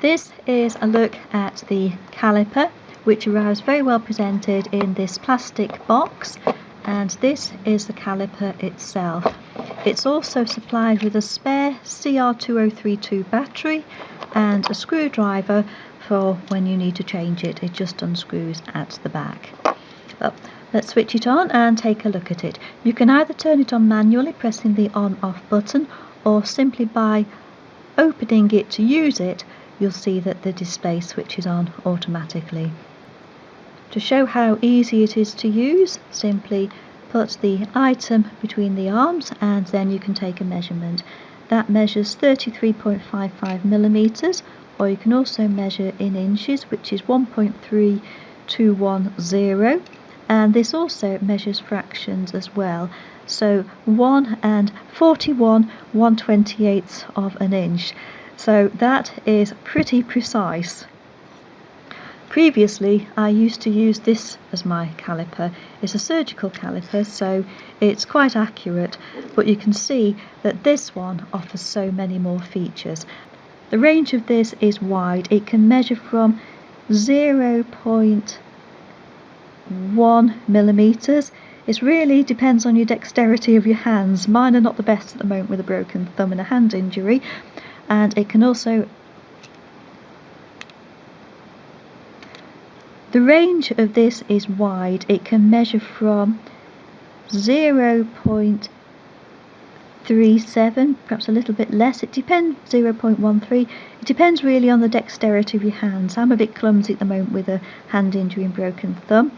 This is a look at the caliper, which arrives very well presented in this plastic box, and this is the caliper itself. It's also supplied with a spare CR2032 battery and a screwdriver for when you need to change it. It just unscrews at the back. Well, let's switch it on and take a look at it. You can either turn it on manually pressing the on-off button, or simply by opening it to use it, you'll see that the display switches on automatically. To show how easy it is to use, simply put the item between the arms and then you can take a measurement. That measures 33.55 millimeters, or you can also measure in inches, which is 1.3210, and this also measures fractions as well. So 1 and 41 1/28 of an inch. So that is pretty precise. Previously I used to use this as my caliper. It's a surgical caliper, so it's quite accurate, but you can see that this one offers so many more features. The range of this is wide. It can measure from 0.1 millimeters. It really depends on your dexterity of your hands. Mine are not the best at the moment with a broken thumb and a hand injury. And it can also, the range of this is wide. It can measure from 0.37, perhaps a little bit less. It depends, 0.13. It depends really on the dexterity of your hands. I'm a bit clumsy at the moment with a hand injury and broken thumb,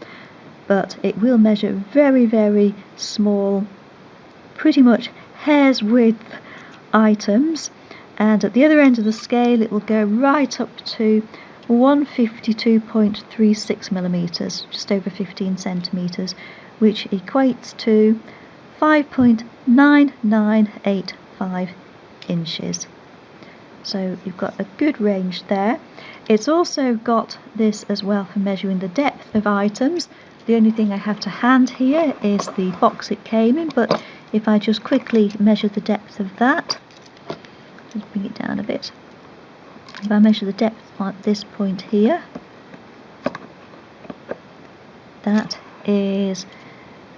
but it will measure very, very small, pretty much hair's width items. And at the other end of the scale it will go right up to 152.36 millimeters, just over 15 centimeters, which equates to 5.9985 inches. So you've got a good range there. It's also got this as well for measuring the depth of items. The only thing I have to hand here is the box it came in, but if I just quickly measure the depth of that, just bring it down a bit. If I measure the depth at this point here, that is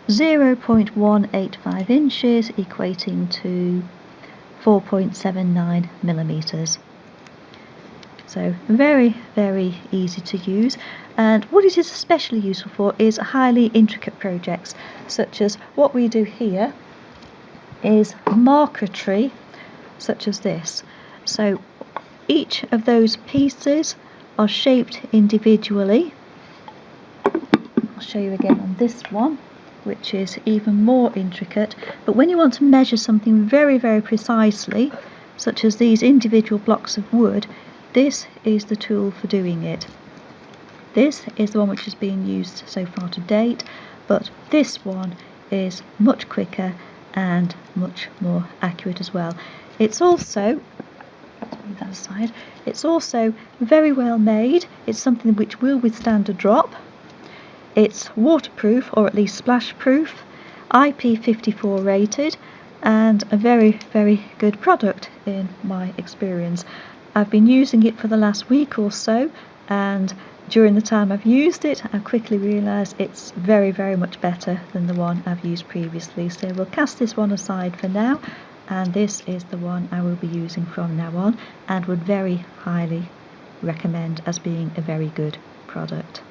0.185 inches, equating to 4.79 millimeters. So very, very easy to use. And what it is especially useful for is highly intricate projects, such as what we do here is marquetry, such as this. So each of those pieces are shaped individually. I'll show you again on this one, which is even more intricate. But when you want to measure something very, very precisely, such as these individual blocks of wood, this is the tool for doing it. This is the one which is being used so far to date, but this one is much quicker and much more accurate as well. It's also, move that aside, it's also very well made. It's something which will withstand a drop. It's waterproof, or at least splash proof, IP54 rated, and a very, very good product in my experience. I've been using it for the last week or so, and during the time I've used it, I've quickly realised it's very, very much better than the one I've used previously. So we'll cast this one aside for now, and this is the one I will be using from now on, and would very highly recommend as being a very good product.